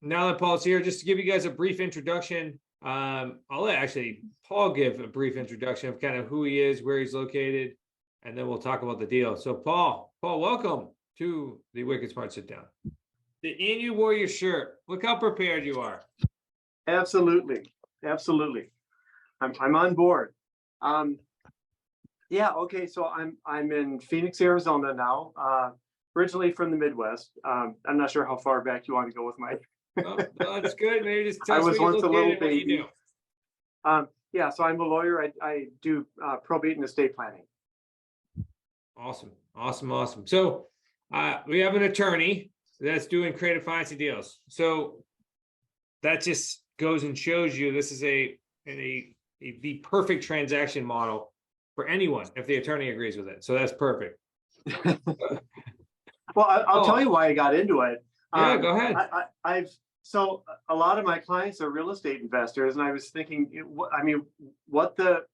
now that Paul's here, just to give you guys a brief introduction, I'll let actually Paul give a brief introduction of kind of who he is, where he's located, and then we'll talk about the deal. So Paul, welcome to the Wicked Smart Sit Down. The Inu Warrior shirt. Look how prepared you are. Absolutely. I'm on board. Yeah, okay, so I'm in Phoenix, Arizona now. Originally from the Midwest. I'm not sure how far back you want to go with my Oh, no, that's good. Maybe just tell us I was where once you're a little located, what you baby. do. Yeah, so I'm a lawyer. I do probate and estate planning. Awesome. So we have an attorney that's doing creative financing deals. So that just goes and shows you this is the perfect transaction model for anyone if the attorney agrees with it. So that's perfect. Well, I'll tell you why I got into it. Yeah, go ahead. So a lot of my clients are real estate investors, and I was thinking, I mean, what the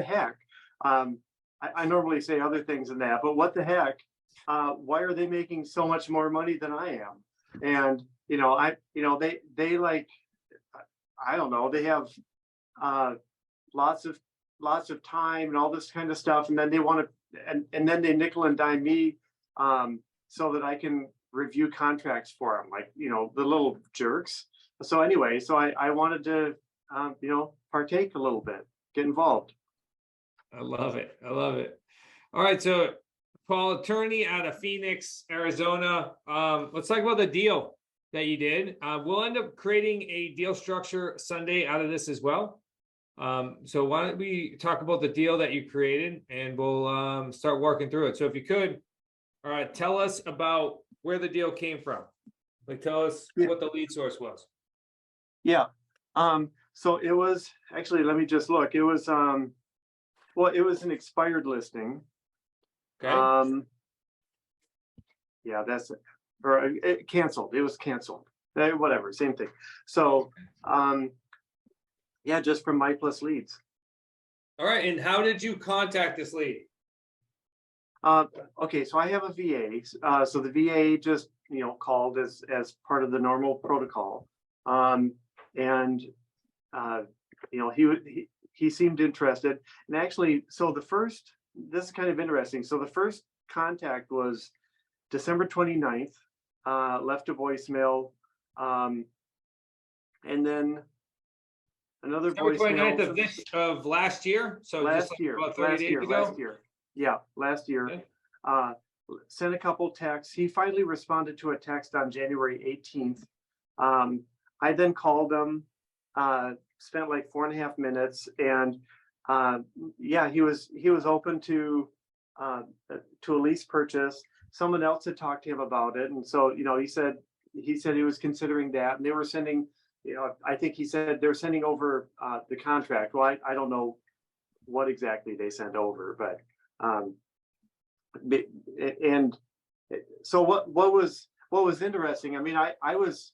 heck? I normally say other things than that, but what the heck? Why are they making so much more money than I am? And they like, I don't know, they have lots of time and all this kind of stuff, and then they want to, and then they nickel and dime me so that I can review contracts for them, like, the little jerks. So anyway, so I wanted to partake a little bit, get involved. I love it. All right, so Paul, attorney out of Phoenix, Arizona. Let's talk about the deal that you did. We'll end up creating a deal structure Sunday out of this as well. So why don't we talk about the deal that you created, and we'll start working through it. So if you could, tell us about where the deal came from. Like, tell us what the lead source was. Yeah. So it was actually, let me just look. It was well, it was an expired listing. Okay. Yeah, that's it. Or it canceled. It was canceled. Whatever, same thing. So yeah, just from My Plus Leads. All right. And how did you contact this lead? Okay, so I have a VA. So the VA just called as part of the normal protocol, and he seemed interested. And actually, so this is kind of interesting. So the first contact was December 29th. Left a voicemail, and then another voicemail of last year. So last just year, about 30 days ago. last year. Yeah, last year. Okay. Sent a couple texts. He finally responded to a text on January 18th. I then called him, spent like 4.5 minutes, and yeah, he was open to a lease purchase. Someone else had talked to him about it, and so he said he was considering that, and they were sending, I think he said they're sending over the contract. Well, I don't know what exactly they sent over, but and so what was interesting, I mean, I was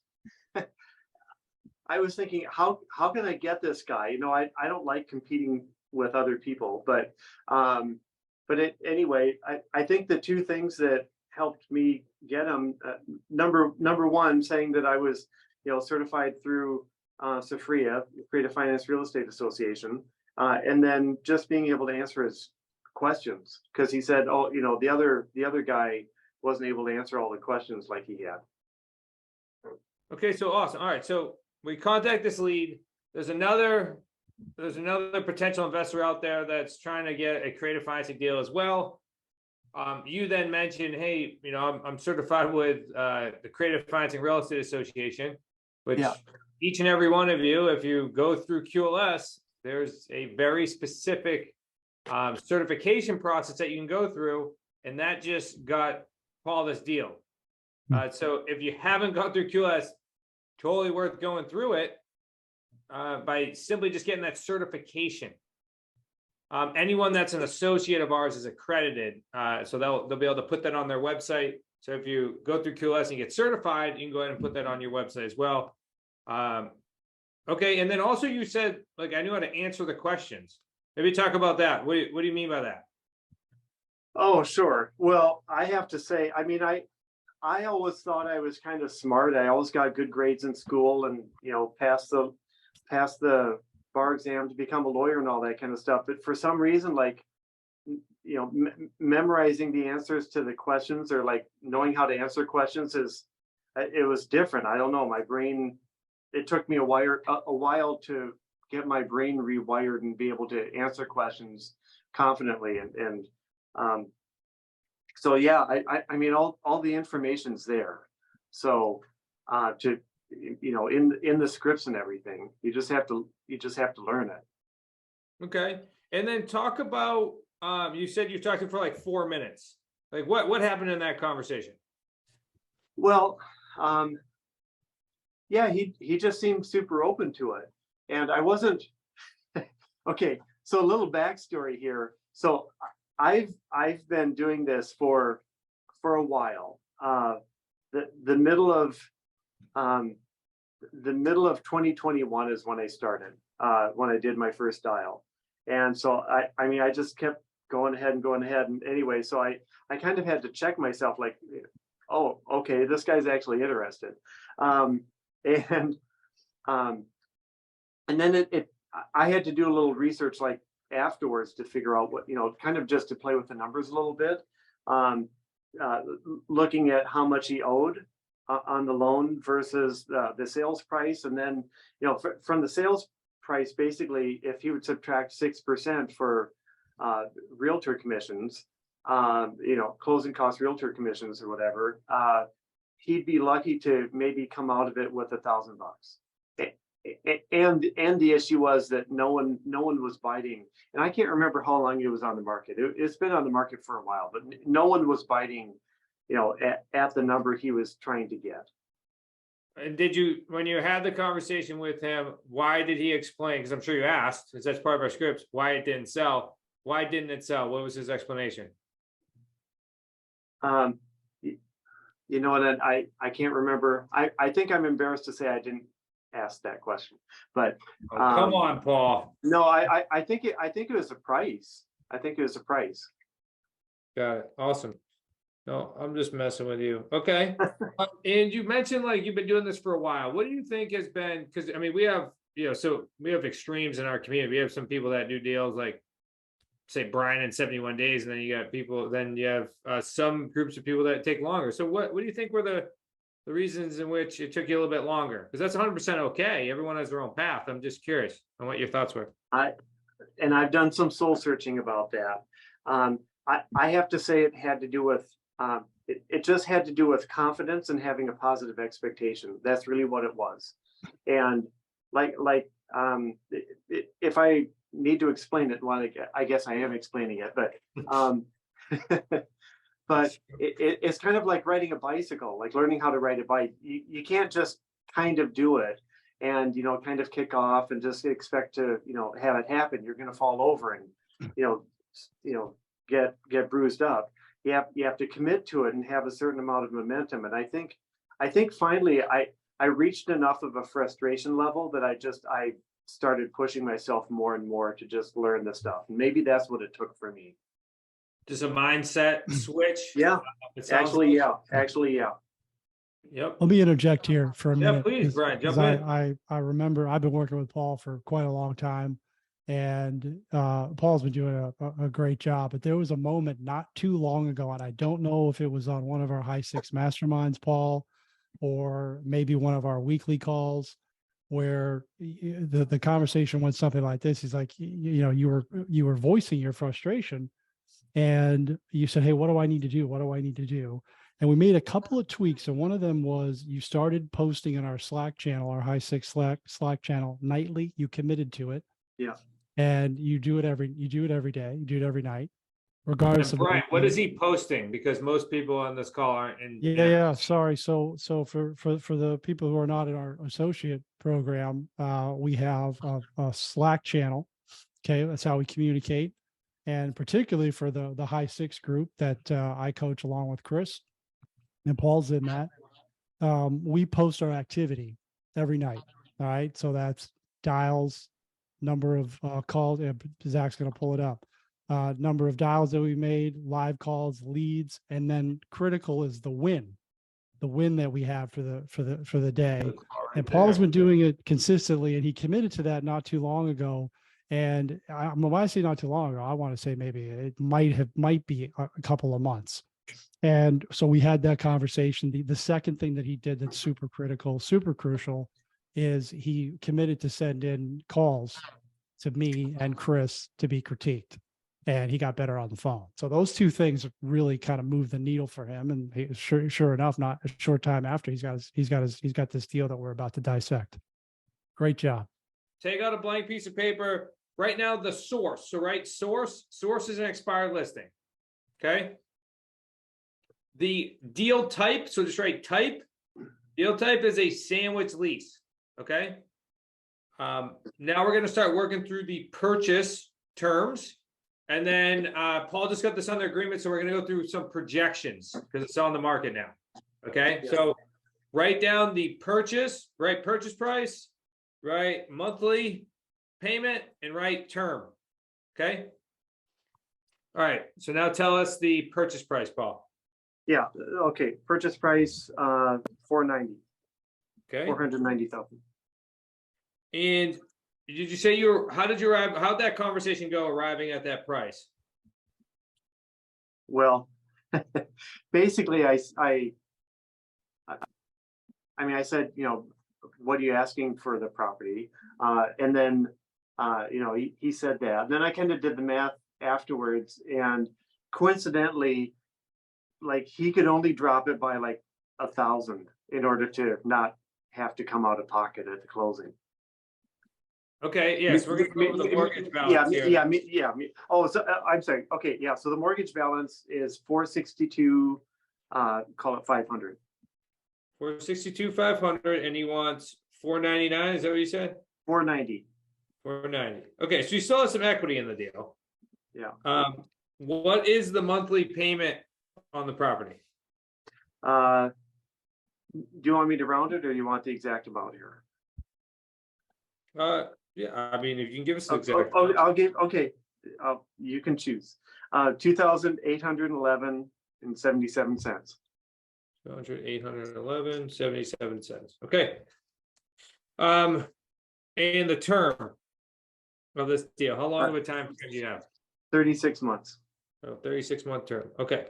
I was thinking, how can I get this guy? I don't like competing with other people, but anyway, I think the two things that helped me get him, number one, saying that I was certified through SFRIA, Creative Finance Real Estate Association, and then just being able to answer his questions, because he said, oh, the other guy wasn't able to answer all the questions like he had. Okay, so awesome. All right, so we contact this lead. There's another potential investor out there that's trying to get a creative financing deal as well. You then mentioned, hey, I'm certified with the Creative Financing Real Estate Association, which each and every one of you, if you go through QLS, there's a very specific certification process that you can go through, and that just got Paul this deal. So if you haven't gone through QLS, totally worth going through it by simply just getting that certification. Anyone that's an associate of ours is accredited, so they'll be able to put that on their website. So if you go through QLS and get certified, you can go ahead and put that on your website as well. Okay, and then also you said, like, I knew how to answer the questions. Maybe talk about that. What do you mean by that? Oh, sure. Well, I have to say, I mean, I always thought I was kind of smart. I always got good grades in school and, passed the bar exam to become a lawyer and all that kind of stuff. But for some reason, like, memorizing the answers to the questions or like knowing how to answer questions it was different. I don't know. My brain, it took me a while to get my brain rewired and be able to answer questions confidently. Um, so yeah, I mean, all the information's there. So, to, in the scripts and everything, you just have to learn it. Okay. And then talk about, you said you talked to him for like 4 minutes. Like what happened in that conversation? Well, yeah, he just seemed super open to it. And I wasn't okay. So a little backstory here. So I've been doing this for a while. The middle of 2021 is when I started, when I did my first dial. And so I mean, I just kept going ahead. And anyway, so I kind of had to check myself, like, oh, okay, this guy's actually interested. And then I had to do a little research like afterwards to figure out what, kind of just to play with the numbers a little bit. Looking at how much he owed on the loan versus the sales price. And then, from the sales price, basically, if he would subtract 6% for realtor commissions, closing cost realtor commissions or whatever, he'd be lucky to maybe come out of it with $1,000. And the issue was that no one was biting, and I can't remember how long it was on the market. It's been on the market for a while, but no one was biting, at the number he was trying to get. And when you had the conversation with him, why did he explain? Because I'm sure you asked, because that's part of our scripts, why it didn't sell. Why didn't it sell? What was his explanation? You know what? I can't remember. I think I'm embarrassed to say I didn't ask that question, but come on, Paul. No, I think it was a price. I think it was a price. Got it. Awesome. No, I'm just messing with you. Okay. And you mentioned like you've been doing this for a while. What do you think has been, because I mean, we have, so we have extremes in our community. We have some people that do deals like, say, Brian in 71 days, and then you got people, then you have some groups of people that take longer. So what do you think were the reasons in which it took you a little bit longer? Because that's 100% okay. Everyone has their own path. I'm just curious on what your thoughts were. I've done some soul searching about that. I have to say it had to do with, it just had to do with confidence and having a positive expectation. That's really what it was. And if I need to explain it, well, I guess I am explaining it, but but it's kind of like riding a bicycle, like learning how to ride a bike. You can't just kind of do it and, kind of kick off and just expect to, have it happen. You're going to fall over and, get bruised up. You have to commit to it and have a certain amount of momentum. And I think finally I reached enough of a frustration level that I started pushing myself more and more to just learn the stuff. And maybe that's what it took for me. Just a mindset switch. Yeah, actually, yeah. Yep. Let me interject here for a minute. Yeah, please, Brian, jump in. I remember I've been working with Paul for quite a long time, and Paul's been doing a great job. But there was a moment not too long ago, and I don't know if it was on one of our High Six Masterminds, Paul, or maybe one of our weekly calls, where the conversation went something like this. He's like, you were voicing your frustration, and you said, hey, what do I need to do? What do I need to do? And we made a couple of tweaks. And one of them was you started posting in our Slack channel, our High Six Slack channel nightly. You committed to it. Yeah. And you do it every day. You do it every night, regardless of Brian, what is he posting? Because most people on this call aren't in. Yeah. Sorry. So for the people who are not in our associate program, we have a Slack channel. Okay. That's how we communicate. And particularly for the High Six group that I coach along with Chris, and Paul's in that, we post our activity every night. All right. So that's dials, number of calls. Zach's going to pull it up. Number of dials that we made, live calls, leads, and then critical is the win. win that we have for the day. And Paul's been doing it consistently, and he committed to that not too long ago. And when I say not too long ago, I want to say maybe it might be a couple of months. And so we had that conversation. The second thing that he did that's super critical, super crucial, is he committed to send in calls to me and Chris to be critiqued. And he got better on the phone. So those two things really kind of moved the needle for him. And sure enough, not a short time after, he's got this deal that we're about to dissect. Great job. Take out a blank piece of paper. Right now, the source. So write source. Source is an expired listing. Okay. The deal type. So just write type. Deal type is a sandwich lease. Okay. Now we're going to start working through the purchase terms. And then Paul just got this under agreement, so we're going to go through some projections because it's on the market now. Okay, so write down the purchase, write purchase price, write monthly payment, and write term. Okay. All right. So now tell us the purchase price, Paul. Yeah. Okay. Purchase price $490. Okay. 490,000. And did you say how did you arrive? How'd that conversation go arriving at that price? Well, basically, I mean, I said, what are you asking for the property? And then, he said that. And then I kind of did the math afterwards, and coincidentally, like, he could only drop it by like 1,000 in order to not have to come out of pocket at the closing. Okay, yes, we're going to go over the mortgage balance here. Yeah. Oh, so I'm sorry. Okay, yeah. So the mortgage balance is 462. Call it 500. 462,500, and he wants 499. Is that what you said? 490. 490. Okay, so you still have some equity in the deal. Yeah. What is the monthly payment on the property? Do you want me to round it, or you want the exact amount here? Yeah, I mean, if you can give us the exact. I'll give. Okay, you can choose. 2,811 and 77 cents. 811.77 cents. Okay. And the term of this deal, how long of a time frame do you have? 36 months. Oh, 36-month term. Okay.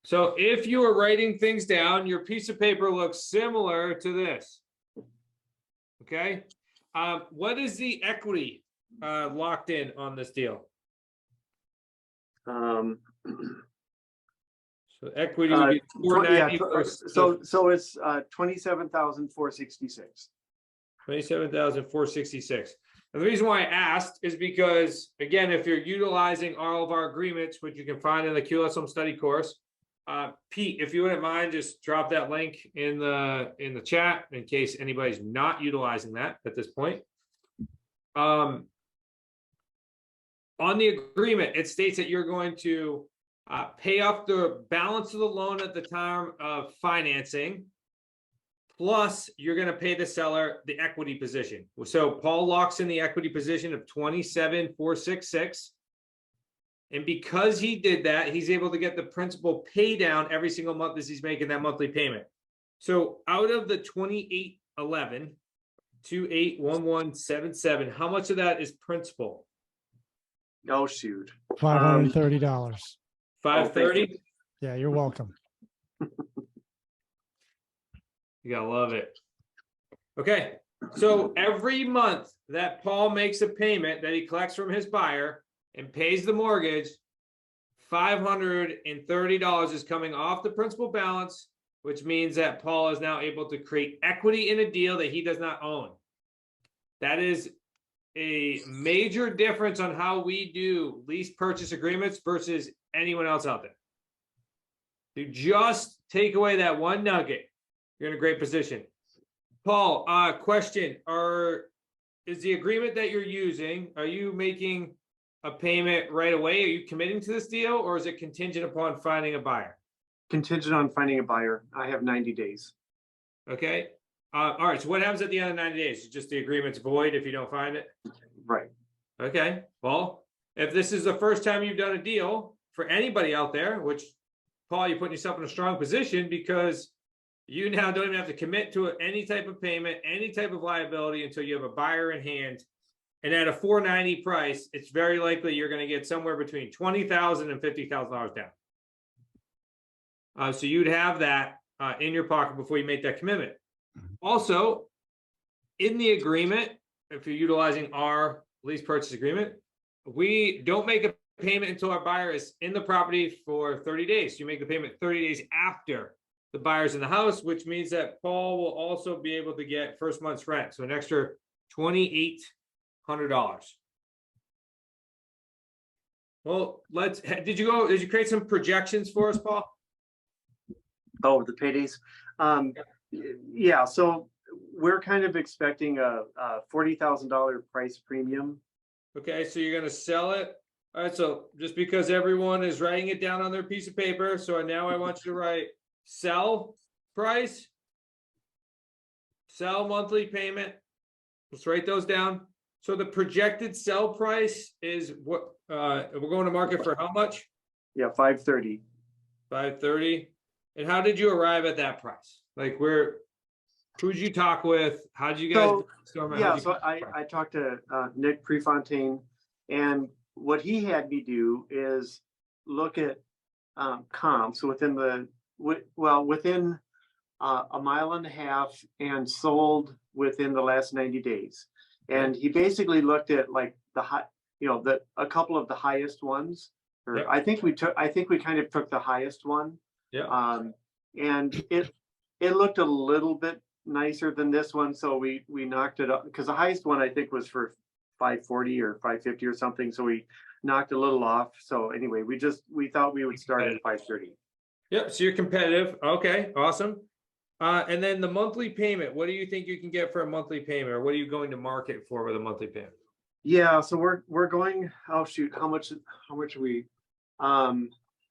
So if you were writing things down, your piece of paper looks similar to this. Okay. What is the equity locked in on this deal? So equity would be 490. So it's 27,466. 27,466. And the reason why I asked is because, again, if you're utilizing all of our agreements, which you can find in the QLS Home Study course, Pete, if you wouldn't mind, just drop that link in the chat in case anybody's not utilizing that at this point. On the agreement, it states that you're going to pay off the balance of the loan at the time of financing, plus you're going to pay the seller the equity position. So Paul locks in the equity position of 27,466. And because he did that, he's able to get the principal pay down every single month as he's making that monthly payment. So out of the 2811, 281177, how much of that is principal? Oh, shoot. $530. $530? Yeah, you're welcome. You gotta love it. Okay, so every month that Paul makes a payment that he collects from his buyer and pays the mortgage, $530 is coming off the principal balance, which means that Paul is now able to create equity in a deal that he does not own. That is a major difference on how we do lease purchase agreements versus anyone else out there. To just take away that one nugget, you're in a great position. Paul, question, is the agreement that you're using, are you making a payment right away? Are you committing to this deal, or is it contingent upon finding a buyer? Contingent on finding a buyer. I have 90 days. Okay. All right. So what happens at the end of 90 days? Just the agreement's void if you don't find it? Right. Okay. Well, if this is the first time you've done a deal for anybody out there, which Paul, you're putting yourself in a strong position because you now don't even have to commit to any type of payment, any type of liability until you have a buyer in hand. And at a $490 price, it's very likely you're going to get somewhere between $20,000 and $50,000 down. So you'd have that in your pocket before you make that commitment. Also, in the agreement, if you're utilizing our lease purchase agreement, we don't make a payment until our buyer is in the property for 30 days. You make the payment 30 days after the buyer's in the house, which means that Paul will also be able to get first month's rent. So an extra $2,800. Well, did you create some projections for us, Paul? Oh, the paydays. Yeah, so we're kind of expecting a $40,000 price premium. Okay, so you're gonna sell it. All right, so just because everyone is writing it down on their piece of paper, so now I want you to write sell price, sell monthly payment. Let's write those down. So the projected sell price is what, we're going to market for how much? Yeah, 530. 530. And how did you arrive at that price? Like who'd you talk with? How did you guys? I talked to Nick Prefontaine, and what he had me do is look at comps within within a mile and a half and sold within the last 90 days. And he basically looked at like a couple of the highest ones. Or I think we kind of took the highest one. Yeah. And it looked a little bit nicer than this one, so we knocked it up because the highest one I think was for 540 or 550 or something, so we knocked a little off. So anyway, we thought we would start at 530. Yep, so you're competitive. Okay, awesome. And then the monthly payment, what do you think you can get for a monthly payment, or what are you going to market for with a monthly payment? Yeah, so we're going, oh shoot, how much are we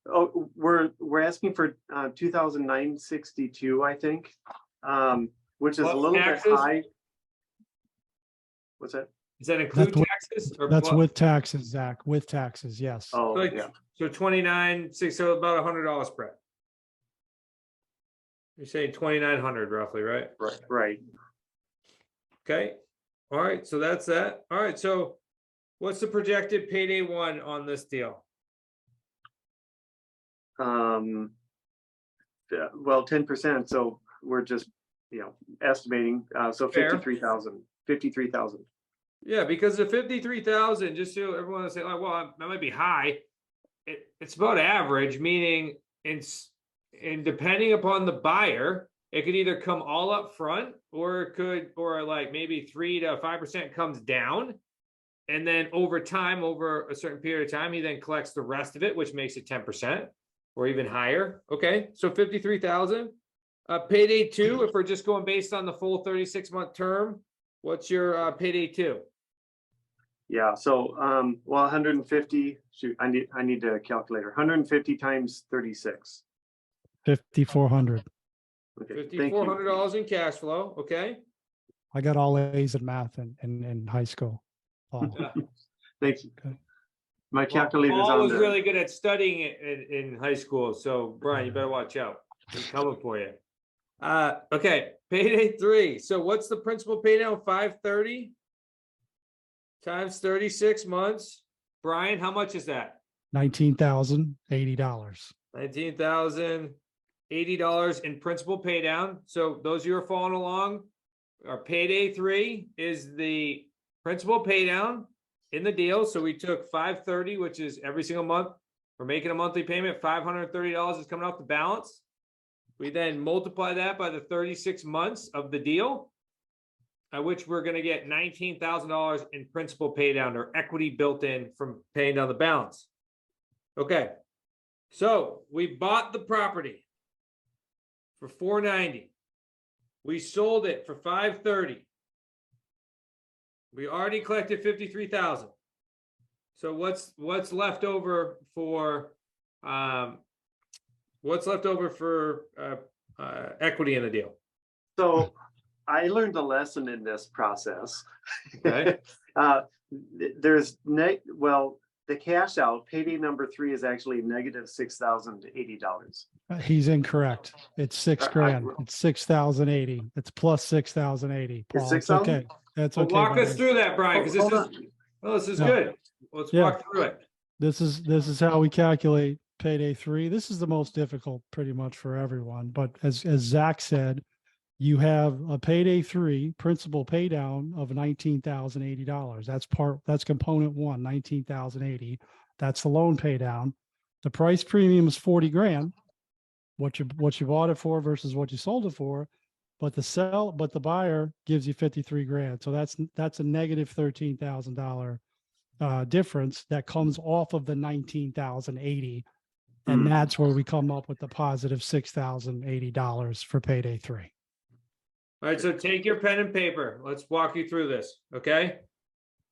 we're asking for 2,962, I think, which is Plus a little taxes? bit high. What's that? Does that include That's taxes? Or That's plus? with taxes, Zach, with taxes, yes. Oh, Like, yeah. so 29.6, so about $100 spread. You're saying 2,900 roughly, right? Right. Okay. All right. So that's that. All right. So what's the projected payday one on this deal? Well, 10%. So we're just, estimating. So Fair. 53,000. Yeah, because the 53,000, just so everyone will say, like, well, that might be high. It's about average, meaning and depending upon the buyer, it could either come all up front, or like maybe 3 to 5% comes down. And then over time, over a certain period of time, he then collects the rest of it, which makes it 10% or even higher. Okay, so 53,000. Payday 2, if we're just going based on the full 36-month term, what's your payday 2? Yeah. So, 150. Shoot, I need a calculator. 150 times 36. 5,400. Okay. Thank you. $5,400 in cash flow. Okay. I got all A's in math in high school. Paul. Thank you. Okay. My calculator's Paul on was the. really good at studying in high school. So Brian, you better watch out. He's coming for you. Okay, payday 3. So what's the principal pay down? 530 times 36 months. Brian, how much is that? $19,080. $19,080 in principal pay down. So those of you who are following along, our payday 3 is the principal pay down in the deal. So we took 530, which is every single month. We're making a monthly payment. $530 is coming off the balance. We then multiply that by the 36 months of the deal, at which we're going to get $19,000 in principal pay down, or equity built in from paying down the balance. Okay. So we bought the property for $490. We sold it for $530. We already collected $53,000. So what's left over for equity in the deal? So I learned a lesson in this process. Okay. the cash out, payday number 3 is actually negative $6,080. He's incorrect. It's $6,000. It's 6,080. It's plus 6,080. It's Paul, it's 6,000? okay. That's Well, okay. walk us buddy. through that, Brian, because Hold this on. is, well, this is Yeah. good. Let's Yeah. walk through it. This is how we calculate payday 3. This is the most difficult pretty much for everyone. But as Zach said, you have a payday 3 principal pay down of $19,080. That's component 1, $19,080. That's the loan pay down. The price premium is 40 grand. What you bought it for versus what you sold it for, but the buyer gives you 53 grand. So that's a negative $13,000 difference that comes off of the 19,080. And that's where we come up with the positive $6,080 for payday 3. All right, so take your pen and paper. Let's walk you through this, okay?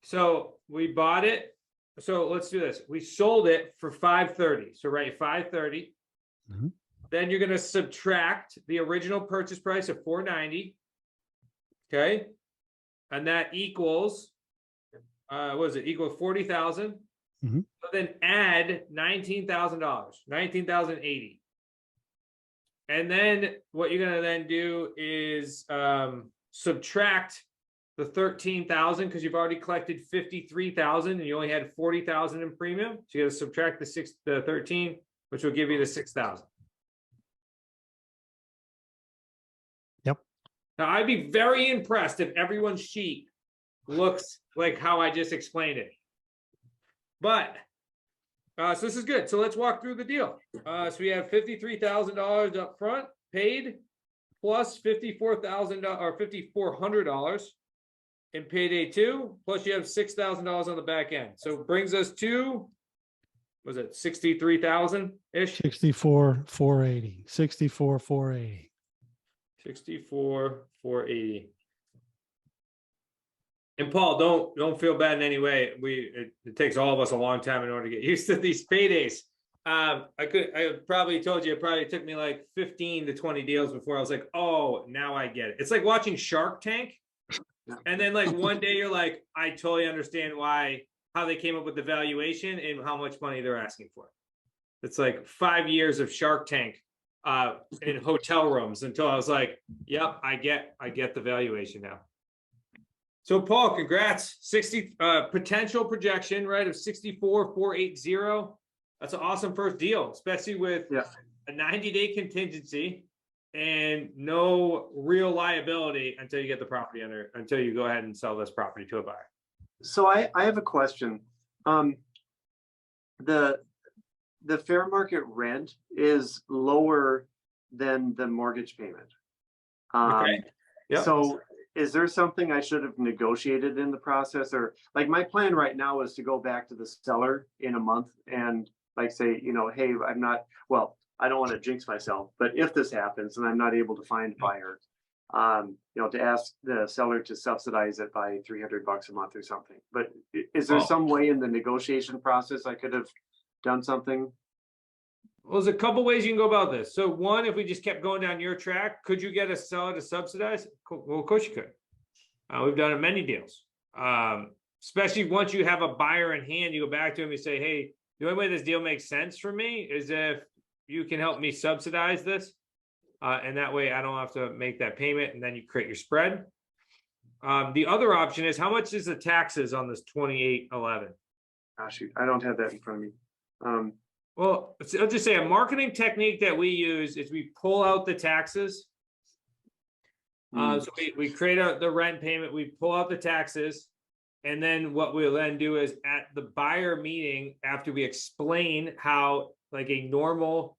So we bought it. So let's do this. We sold it for 530. So write 530. Mhm. Then you're going to subtract the original purchase price of 490. Okay? And that equals what is it? Equals 40,000. Mhm. So then add $19,000, 19,080. And then what you're gonna then do is subtract the 13,000 because you've already collected 53,000 and you only had 40,000 in premium. So you got to subtract the 13, which will give you the 6,000. Yep. Now I'd be very impressed if everyone's sheet looks like how I just explained it. But so this is good. So let's walk through the deal. So we have $53,000 up front paid, plus $54,000 or $5,400 in payday 2. Plus you have $6,000 on the back end. So it brings us to, was it 63,000 ish? 64,480. 64,480. 64,480. And Paul, don't feel bad in any way. It takes all of us a long time in order to get used to these paydays. I probably told you, it probably took me like 15 to 20 deals before I was like, oh, now I get it. It's like watching Shark Tank. And then like one day you're like, I totally understand how they came up with the valuation and how much money they're asking for. It's like 5 years of Shark Tank in hotel rooms until I was like, yep, I get the valuation now. So Paul, congrats. 60 potential projection, right, of 64,480. That's an awesome first deal, especially with a 90-day contingency and no real liability until you get the property until you go ahead and sell this property to a buyer. So I have a question. The fair market rent is lower than the mortgage payment. Okay. Yep. So is there something I should have negotiated in the process? Or like my plan right now is to go back to the seller in a month and like say, hey, I don't want to jinx myself, but if this happens and I'm not able to find a buyer, to ask the seller to subsidize it by $300 a month or something. But is there some way in the negotiation process I could have done something? Well, there's a couple ways you can go about this. So one, if we just kept going down your track, could you get a seller to subsidize? Well, of course you could. We've done it many deals. Especially once you have a buyer in hand, you go back to him and say, hey, the only way this deal makes sense for me is if you can help me subsidize this. And that way I don't have to make that payment and then you create your spread. The other option is how much is the taxes on this 2811? Ah, shoot, I don't have that in front of me. Well, I'll just say a marketing technique that we use is we pull out the taxes. So we create the rent payment, we pull out the taxes. And then what we'll then do is at the buyer meeting, after we explain how like a normal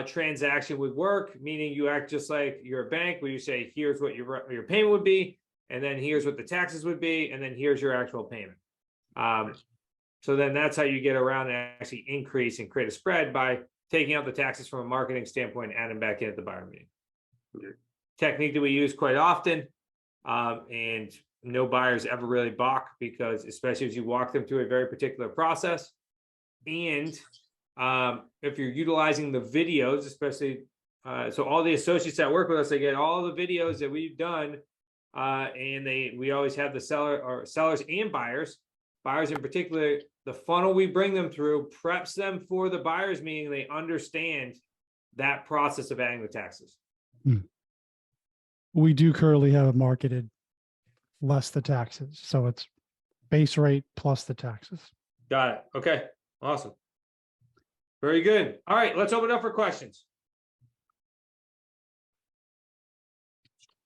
transaction would work, meaning you act just like you're a bank where you say, here's what your payment would be, and then here's what the taxes would be, and then here's your actual payment. So then that's how you get around and actually increase and create a spread by taking out the taxes from a marketing standpoint and adding back in at the buyer meeting. Okay. Technique that we use quite often, and no buyers ever really balk because especially as you walk them through a very particular process. And if you're utilizing the videos, especially, so all the associates that work with us, they get all the videos that we've done, and we always have the sellers and buyers in particular, the funnel we bring them through preps them for the buyer's meeting. They understand that process of adding the taxes. We do currently have it marketed less the taxes. So it's base rate plus the taxes. Got it. Okay. Awesome. Very good. All right. Let's open up for questions.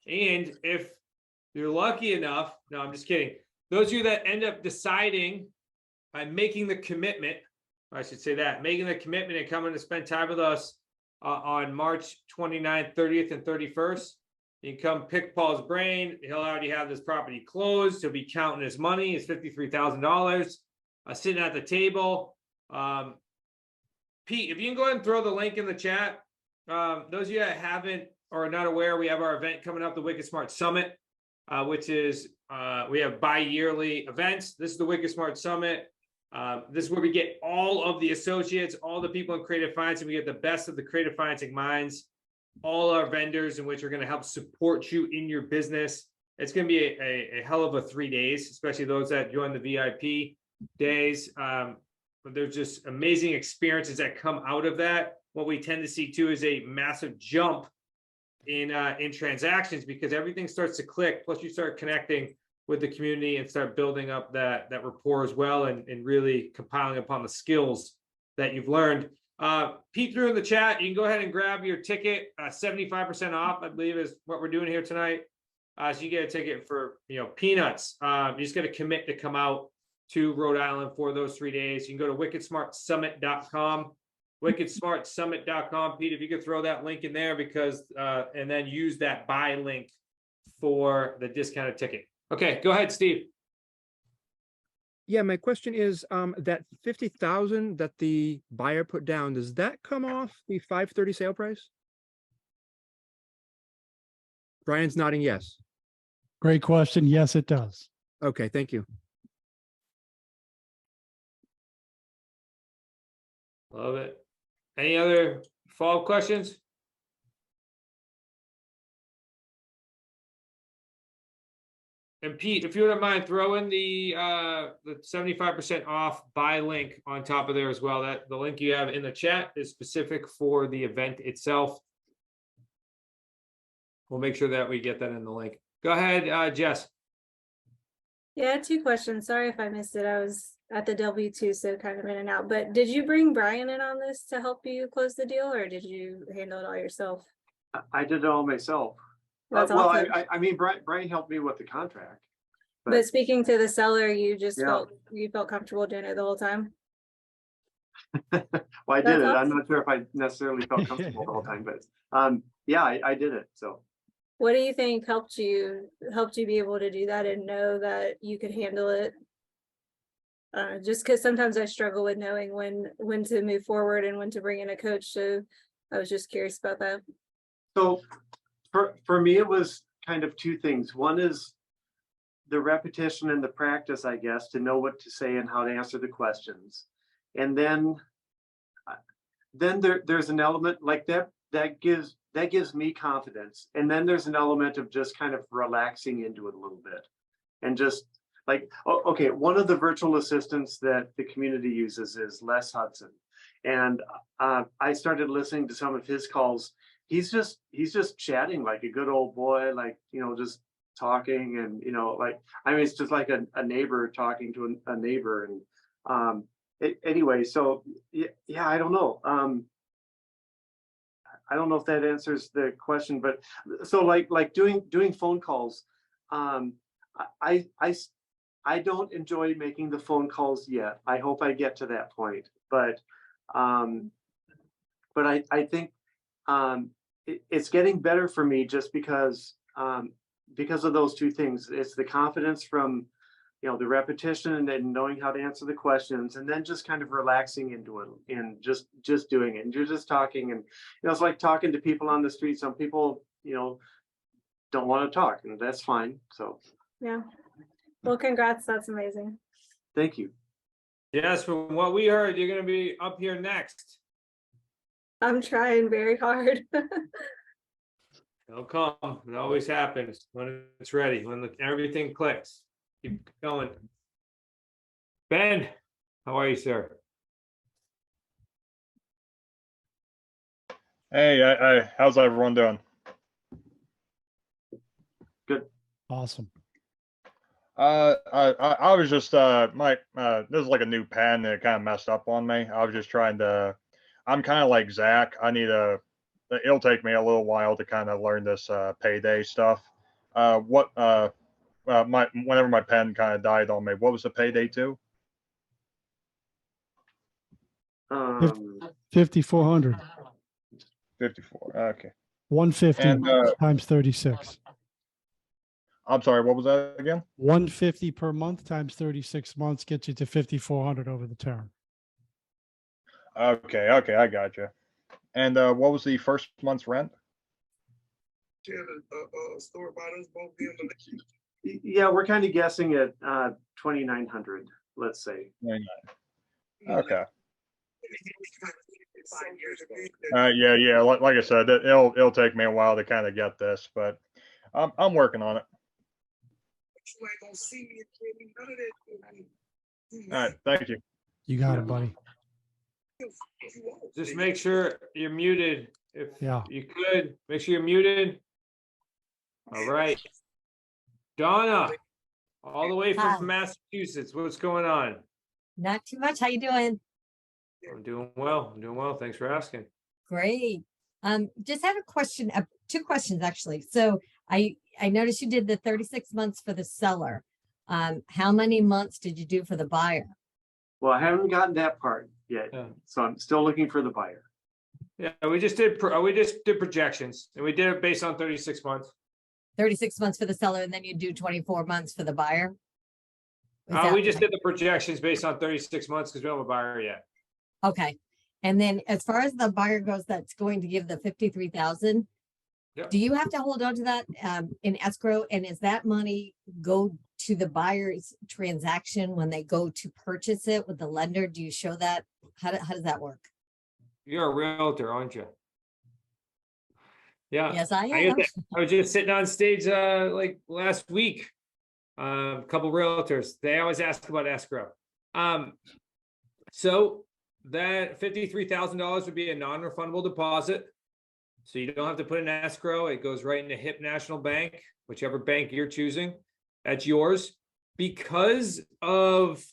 And if you're lucky enough, no, I'm just kidding. Those of you that end up deciding by making the commitment, I should say that, making the commitment and coming to spend time with us on March 29th, 30th, and 31st, you can come pick Paul's brain. He'll already have this property closed. He'll be counting his money. It's $53,000 sitting at the table. Pete, if you can go ahead and throw the link in the chat. Those of you that haven't or are not aware, we have our event coming up, the Wicked Smart Summit, which is, we have bi-yearly events. This is the Wicked Smart Summit. This is where we get all of the associates, all the people in creative financing. We get the best of the creative financing minds, all our vendors in which are going to help support you in your business. It's going to be a hell of a 3 days, especially those that join the VIP days. But there's just amazing experiences that come out of that. What we tend to see too is a massive jump in transactions, because everything starts to click. Plus you start connecting with the community and start building up that rapport as well, and really compiling upon the skills that you've learned. Pete threw in the chat, you can go ahead and grab your ticket, 75% off, I believe is what we're doing here tonight. So you get a ticket for, peanuts. You just got to commit to come out to Rhode Island for those 3 days. You can go to wickedsmartsummit.com, wickedsmartsummit.com. Pete, if you could throw that link in there, because, and then use that buy link for the discounted ticket. Okay, go ahead, Steve. Yeah, my question is, that 50,000 that the buyer put down, does that come off the 530 sale price? Brian's nodding yes. Great question. Yes, it does. Okay, thank you. Love it. Any other follow-up questions? And Pete, if you wouldn't mind, throw in the 75% off buy link on top of there as well. That the link you have in the chat is specific for the event itself. We'll make sure that we get that in the link. Go ahead, Jess. Yeah, I had 2 questions. Sorry if I missed it. I was at the W2, so kind of in and out. But did you bring Brian in on this to help you close the deal, or did you handle it all yourself? I did it all myself. That's Well, awesome. I mean, Brian helped me with the contract. But speaking to the seller, you just Yeah. felt comfortable doing it the whole time? Well, I did That's it. I'm awesome. not sure if I necessarily felt comfortable the whole time, but yeah, I did it. So What do you think helped you be able to do that and know that you could handle it? Just because sometimes I struggle with knowing when to move forward and when to bring in a coach. So I was just curious about that. So for me, it was kind of 2 things. One is the repetition and the practice, I guess, to know what to say and how to answer the questions. And then there's an element like that gives me confidence. And then there's an element of just kind of relaxing into it a little bit. And just like, okay, one of the virtual assistants that the community uses is Les Hudson. And I started listening to some of his calls. He's just chatting like a good old boy, like, just talking, and like, I mean, it's just like a neighbor talking to a neighbor. And anyway, so yeah, I don't know. I don't know if that answers the question, but so like doing phone calls, I don't enjoy making the phone calls yet. I hope I get to that point, but I think it's getting better for me just because of those 2 things. It's the confidence from the repetition and then knowing how to answer the questions, and then just kind of relaxing into it and just doing it. And you're just talking, and it's like talking to people on the street. Some people don't want to talk, and that's fine. So Yeah. Well, congrats. That's amazing. thank you. Yes, from what we heard, you're going to be up here next. I'm trying very hard. It'll come. It always happens when it's ready, when everything clicks. Keep going. Ben, How are you, sir? Hey, how's everyone doing? Awesome. I was just this is like a new pen that kind of messed up on me. I was just trying to. I'm kind of like Zach. It'll take me a little while to kind of learn this payday stuff. Whenever my pen kind of died on me, what was the payday to? 5,400, 54. Okay. 150 And times 36. I'm sorry, what was that again? 150 per month times 36 months gets you to 5,400 over the term. Okay, I got you. And what was the first month's rent? Yeah, we're kind of guessing at 2,900, let's say. 29. Okay. Yeah. Like I said, it'll take me a while to kind of get this, but I'm working on it. All right, thank you. You got it, buddy. Just make sure you're muted. If Yeah. you could, make sure you're muted. All right. Donna, all the way Hi. from Massachusetts. What's going on? Not too much. How you doing? I'm doing well. I'm doing well. Thanks for asking. Great. Just had a question, two questions actually. So I noticed you did the 36 months for the seller. How many months did you do for the buyer? Well, I haven't gotten that part yet, Yeah. so I'm still looking for the buyer. Yeah, we just did projections, and we did it based on 36 months. 36 months for the seller, and then you do 24 months for the buyer? Is We that just right? did the projections based on 36 months because we don't have a buyer yet. Okay. And then as far as the buyer goes, that's going to give the 53,000. Yep. Do you have to hold on to that in escrow? And is that money go to the buyer's transaction when they go to purchase it with the lender? Do you show that? How does that work? You're a realtor, aren't you? Yeah. Yes, I I am. was just sitting on stage like last week. A couple realtors, they always ask about escrow. So that $53,000 would be a non-refundable deposit. So you don't have to put in escrow. It goes right into HIP National Bank, whichever bank you're choosing. That's yours. Because of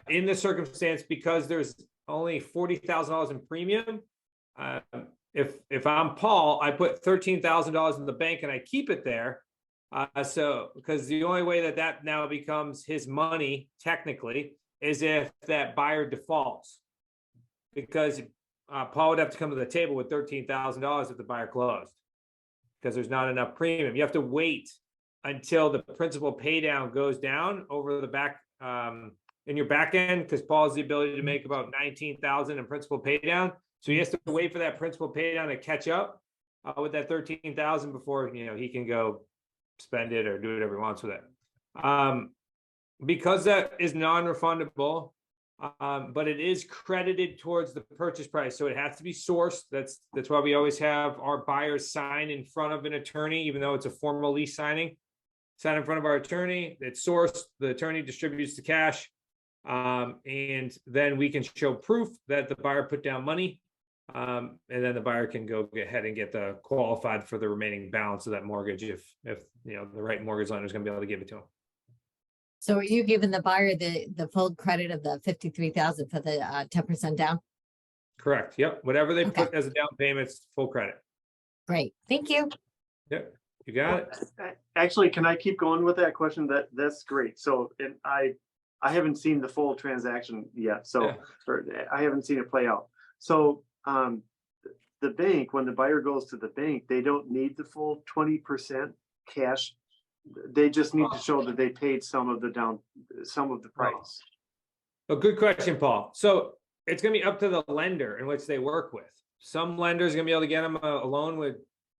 in the circumstance, because there's only $40,000 in premium. If I'm Paul, I put $13,000 in the bank and I keep it there. So because the only way that now becomes his money technically is if that buyer defaults, because Paul would have to come to the table with $13,000 if the buyer closed, because there's not enough premium. You have to wait until the principal pay down goes down over the back in your back end, because Paul has the ability to make about 19,000 in principal pay down. So he has to wait for that principal pay down to catch up with that 13,000 before he can go spend it or do whatever he wants with it. Because that is non-refundable, but it is credited towards the purchase price, so it has to be sourced. That's why we always have our buyers sign in front of an attorney, even though it's a formal lease signing. Sign in front of our attorney. It's sourced. The attorney distributes the cash, and then we can show proof that the buyer put down money, and then the buyer can go ahead and get the qualified for the remaining balance of that mortgage if the right mortgage lender is going to be able to give it to him. So are you giving the buyer the full credit of the 53,000 for the 10% down? Correct. Yep. Whatever they Okay. put as a down payment, it's full credit. Great. Thank you. Yep. You got it. Actually, can I keep going with that question? That's great. So, and I haven't seen the full transaction yet, so Yeah. or I haven't seen it play out. So, the bank, when the buyer goes to the bank, they don't need the full 20% cash. They just need to show that they paid some of the price. A good question, Paul. So it's going to be up to the lender in which they work with. Some lenders are going to be able to get them a loan with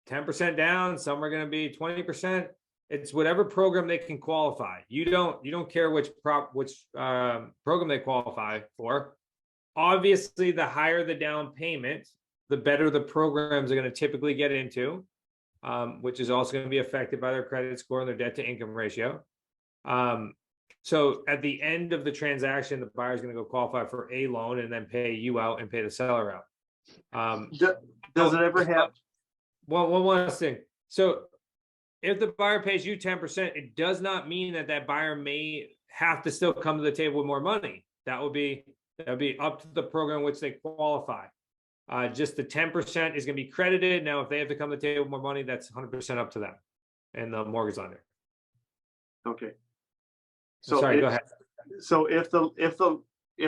10% down. Some are going to be 20%. It's whatever program they can qualify. You don't care which program they qualify for. Obviously, the higher the down payment, the better the programs are going to typically get into, which is also going to be affected by their credit score and their debt to income ratio. So at the end of the transaction, the buyer's gonna go qualify for a loan and then pay you out and pay the seller out. Does it ever have, One last thing. So if the buyer pays you 10%, it does not mean that that buyer may have to still come to the table with more money. That would be up to the program which they qualify. Just the 10% is gonna be credited. Now, if they have to come to the table with more money, that's 100% up to them and the mortgage lender. okay. So Sorry, go if- ahead. So if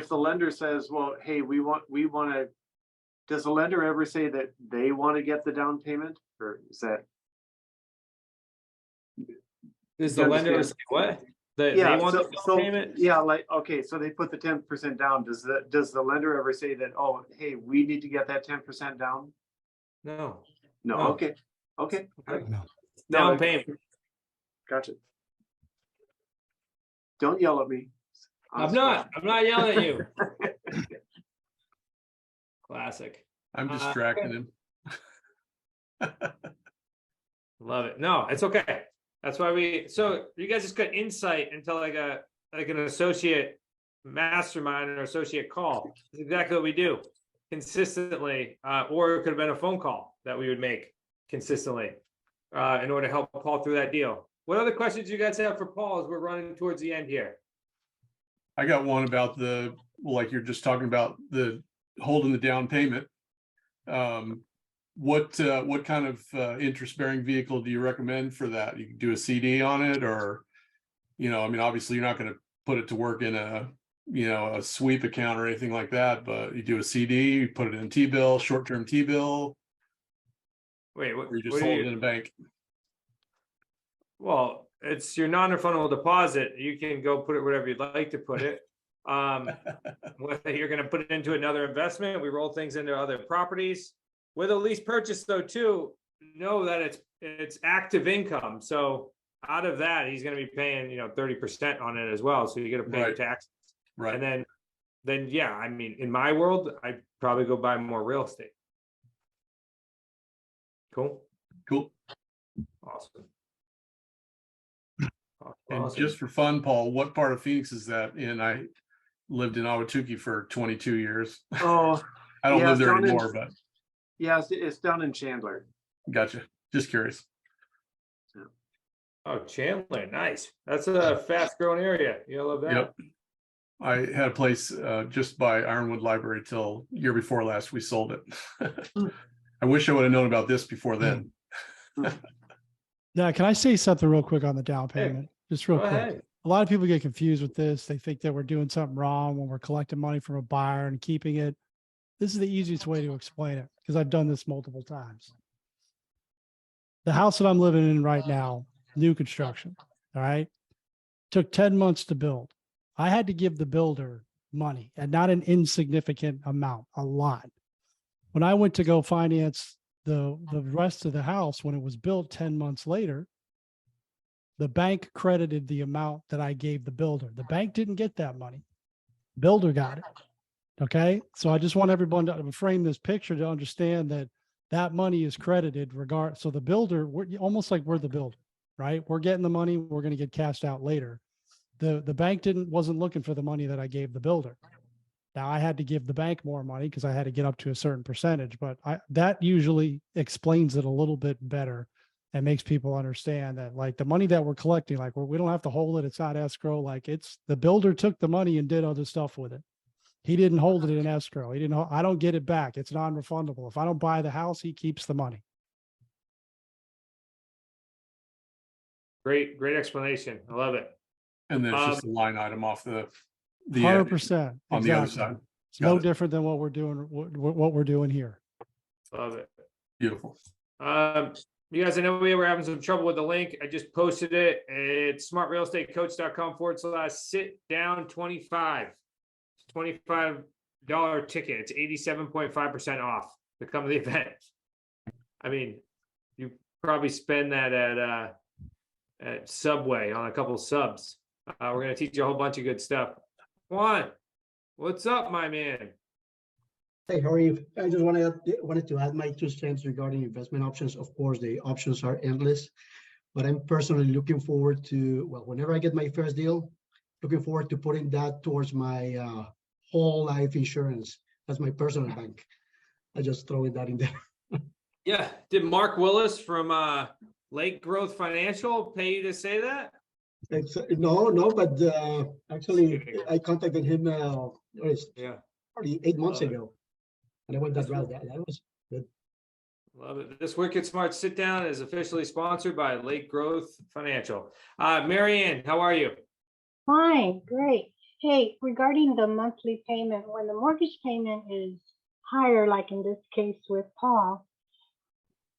the lender says, well, hey, we want to, does the lender ever say that they want to get the down payment, or is that? Is you the lender understand? what? They Yeah, want the so, payment? yeah, like, okay, so they put the 10% down. Does the lender ever say that, oh, hey, we need to get that 10% down? No. No, No. okay, okay. No. Down that- payment. Gotcha. Don't yell at me. I'm not yelling at you. Classic. I'm distracting him. Love it. No, it's okay. That's why so you guys just got insight into like an associate mastermind or associate call. It's exactly what we do consistently, or it could have been a phone call that we would make consistently in order to help Paul through that deal. What other questions you guys have for Paul as we're running towards the end here? I got one about like you're just talking about the holding the down payment. What kind of interest-bearing vehicle do you recommend for that? You can do a CD on it, or, I mean, obviously you're not going to put it to work in a sweep account or anything like that, but you do a CD, you put it in T-bill, short-term T-bill, Wait, or you just hold it in a bank. Well, it's your non-refundable deposit. You can go put it wherever you'd like to put it. Whether you're going to put it into another investment, we roll things into other properties. With a lease purchase, though, too, know that it's active income. So out of that, he's going to be paying 30% on it as well. So you got to pay your Right. taxes, Right. and then yeah, I mean, in my world, I'd probably go buy more real estate. Cool, Cool. awesome. And Awesome. just for fun, Paul, what part of Phoenix is that in? I lived in Ahwatukee for 22 years. Oh, I don't yeah, live there down in- anymore, but yeah, it's down in Chandler. gotcha. Just curious. Oh, Chandler, nice. That's a fast growing area. You'll love that. Yep. I had a place just by Ironwood Library till year before last. We sold it. I wish I would have known about this before then. Yeah, can I say something real quick on the down Hey, payment? Just real Go quick. ahead. A lot of people get confused with this. They think that we're doing something wrong when we're collecting money from a buyer and keeping it. This is the easiest way to explain it because I've done this multiple times. The house that I'm living in right now, new construction, all right, took 10 months to build. I had to give the builder money, and not an insignificant amount, a lot. When I went to go finance the rest of the house when it was built 10 months later, the bank credited the amount that I gave the builder. The bank didn't get that money. Builder got it. Okay. So I just want everyone to frame this picture to understand that that money is credited so the builder, we're almost like we're the builder, right? We're getting the money. We're going to get cashed out later. The bank wasn't looking for the money that I gave the builder. Now I had to give the bank more money because I had to get up to a certain percentage, but that usually explains it a little bit better and makes people understand that, like, the money that we're collecting, like, we don't have to hold it. It's not escrow. Like, it's the builder took the money and did other stuff with it. He didn't hold it in escrow. I don't get it back. It's non-refundable. If I don't buy the house, he keeps the money. Great explanation. I love it. And then it's just a line item off the 100%. on the other Exactly. side. It's Got no it. different than what we're doing, what we're doing here. Love it. Beautiful. You guys, I know we were having some trouble with the link. I just posted it. It's smartrealestatecoach.com/sit down 25. It's $25 ticket. It's 87.5% off to come to the event. I mean, you probably spend that at Subway on a couple subs. We're going to teach you a whole bunch of good stuff. Juan, what's up, my man? Hey, how are you? I just wanted to add my 2 cents regarding investment options. Of course, the options are endless, but I'm personally looking forward to, well, whenever I get my first deal, looking forward to putting that towards my whole life insurance. That's my personal bank. I just throwing that in there. Yeah, did Mark Willis from Lake Growth Financial pay you to say that? It's no, but actually I contacted him Yeah, probably 8 months Love it. ago. And I went that That's route. That was good. love it. This Wicked Smart Sit Down is officially sponsored by Lake Growth Financial. Mary Ann, how are you? Fine, great. Hey, regarding the monthly payment, when the mortgage payment is higher, like in this case with Paul,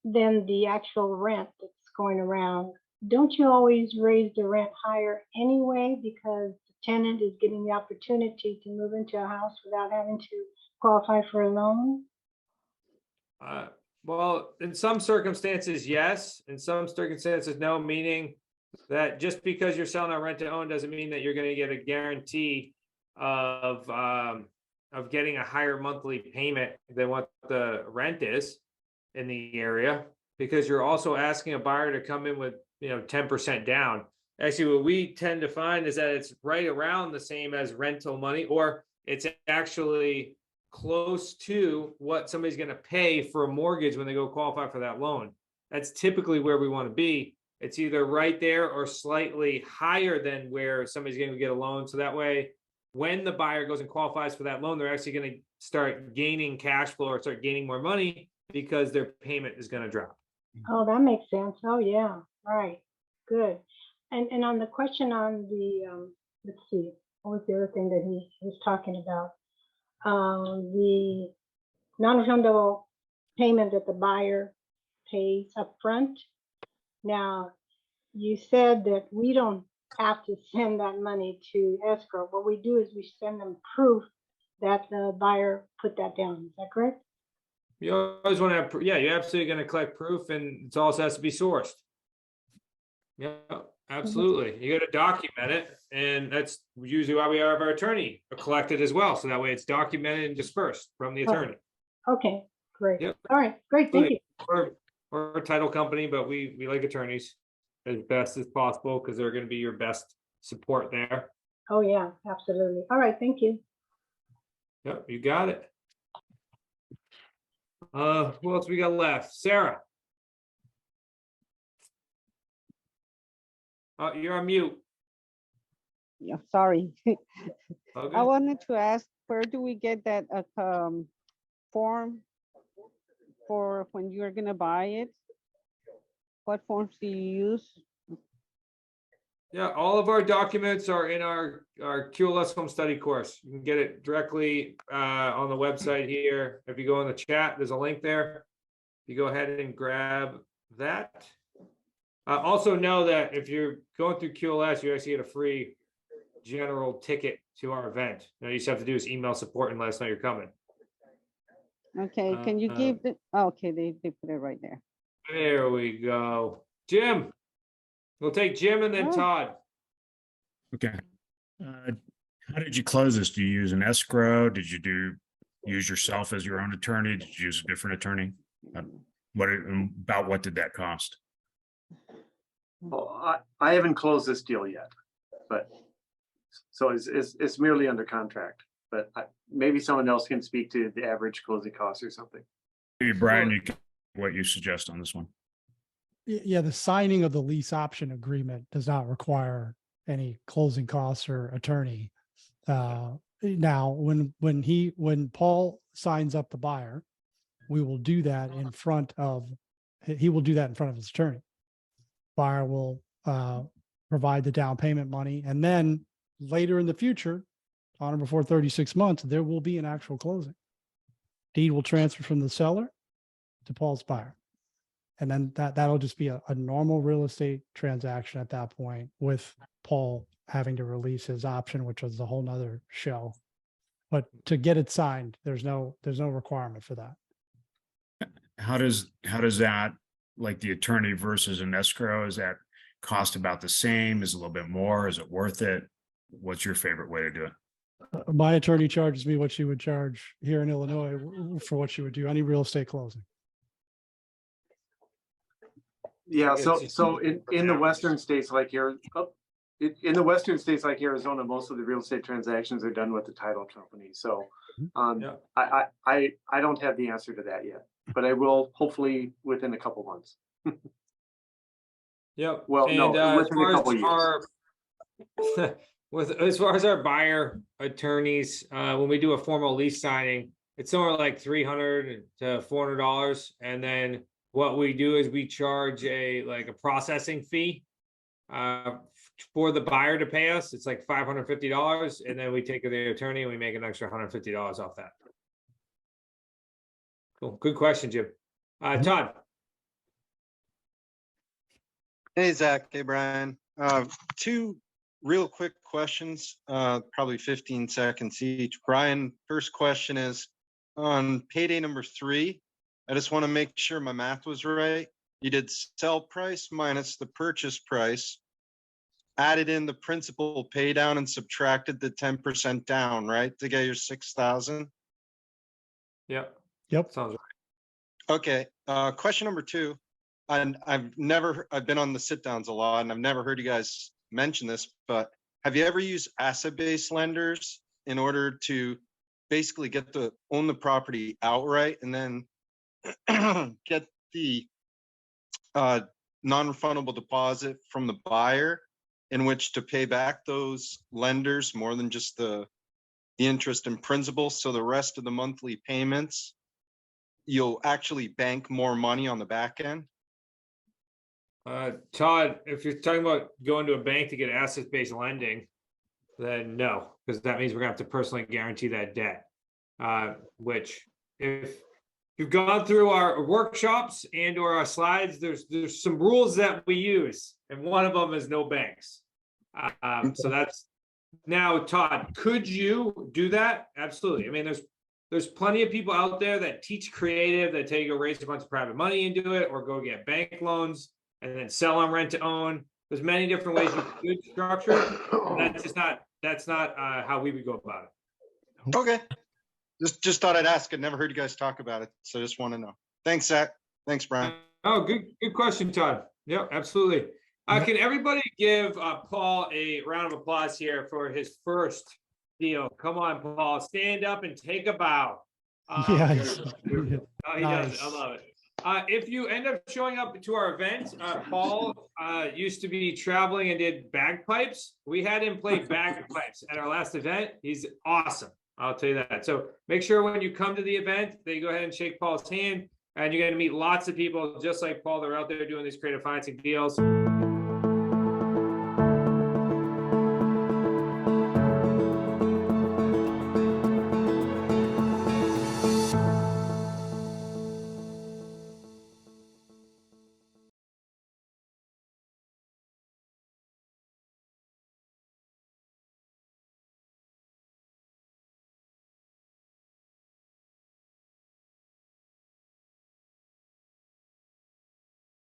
than the actual rent that's going around, don't you always raise the rent higher anyway because the tenant is getting the opportunity to move into a house without having to qualify for a loan? Well, in some circumstances, yes. In some circumstances, no, meaning that just because you're selling a rent to own doesn't mean that you're going to get a guarantee of getting a higher monthly payment than what the rent is in the area, because you're also asking a buyer to come in with 10% down. Actually, what we tend to find is that it's right around the same as rental money, or it's actually close to what somebody's going to pay for a mortgage when they go qualify for that loan. That's typically where we want to be. It's either right there or slightly higher than where somebody's going to get a loan. So that way, when the buyer goes and qualifies for that loan, they're actually going to start gaining cash flow or start gaining more money because their payment is going to drop. Oh, that makes sense. Oh, yeah, right. Good. And on the question on the, let's see, what was the other thing that he was talking about? The non-refundable payment that the buyer pays upfront. Now, you said that we don't have to send that money to escrow. What we do is we send them proof that the buyer put that down. Is that correct? You always want to have, yeah, you're absolutely going to collect proof, and it also has to be sourced. Yeah, absolutely. You got to document it, and that's usually why we have our attorney collected as well. So that way it's documented and dispersed from the attorney. Okay, great. Yep. All right, great. Thank you. We're a title company, but we like attorneys as best as possible because they're going to be your best support there. Oh, yeah, absolutely. All right, thank you. Yep, you got it. Who else we got left? Sarah. You're on mute. Yeah, sorry. Okay. I wanted to ask, where do we get that form for when you're gonna buy it? What forms do you use? Yeah, all of our documents are in our QLS home study course. You can get it directly on the website here. If you go in the chat, there's a link there. You go ahead and grab that. Also know that if you're going through QLS, you actually get a free general ticket to our event. Now you just have to do is email support and let us know you're coming. Okay, can you give the, okay, they put it right there. There we go. Jim. We'll take Jim and then Todd. Okay. How did you close this? Do you use an escrow? Did you use yourself as your own attorney? Did you use a different attorney? What did that cost? Well, I haven't closed this deal yet, but so it's merely under contract. But maybe someone else can speak to the average closing costs or something. Maybe Brian, you can, what you suggest on this one? Yeah, the signing of the lease option agreement does not require any closing costs or attorney. Now, when Paul signs up the buyer, we will do that in front of, he will do that in front of his attorney. Buyer will provide the down payment money, and then later in the future, on or before 36 months, there will be an actual closing. Deed will transfer from the seller to Paul's buyer. And then that'll just be a normal real estate transaction at that point, with Paul having to release his option, which was a whole nother show. But to get it signed, there's no requirement for that. How does that, like the attorney versus an escrow, is that cost about the same? Is it a little bit more? Is it worth it? What's your favorite way to do it? My attorney charges me what she would charge here in Illinois for what she would do any real estate closing. Yeah, so in the western states like here, in the western states like Arizona, most of the real estate transactions are done with the title company. So Yeah. I don't have the answer to that yet, but I will hopefully within a couple months. Yep. Well, no, as within a far couple as years. our as far as our buyer attorneys, when we do a formal lease signing, it's somewhere like $300 to $400, and then what we do is we charge a processing fee for the buyer to pay us. It's like $550, and then we take the attorney and we make an extra $150 off that. Cool, good question, Jim. Todd. Hey, Zach. Hey, Brian. Two real quick questions, probably 15 seconds each. Brian, first question is on payday number 3. I just want to make sure my math was right. You did sell price minus the purchase price, added in the principal pay down and subtracted the 10% down, right? To get your 6,000. Yep. Yep. Sounds right. Okay. Question number 2. And I've been on the sit downs a lot and I've never heard you guys mention this, but have you ever used asset-based lenders in order to basically own the property outright and then get the non-refundable deposit from the buyer in which to pay back those lenders more than just the interest and principal? So the rest of the monthly payments, you'll actually bank more money on the back end? Todd, if you're talking about going to a bank to get asset-based lending, then no, because that means we're gonna have to personally guarantee that debt. Which if you've gone through our workshops and or our slides, there's some rules that we use, and one of them is no banks. So that's now, Todd, could you do that? Absolutely. I mean, there's plenty of people out there that teach creative, that tell you go raise a bunch of private money into it, or go get bank loans and then sell on rent to own. There's many different ways you could structure it. That's not how we would go about it. Okay. Just thought I'd ask. I'd never heard you guys talk about it, so just want to know. Thanks, Zach. Thanks, Brian. Oh, good question, Todd. Yeah, absolutely. Can everybody give Paul a round of applause here for his first deal? Come on, Paul, stand up and take a bow. Yeah. He does it. I Nice. love it. If you end up showing up to our event, Paul used to be traveling and did bagpipes. We had him play bagpipes at our last event. He's awesome. I'll tell you that. So make sure when you come to the event that you go ahead and shake Paul's hand, and you're going to meet lots of people just like Paul that are out there doing these creative financing deals.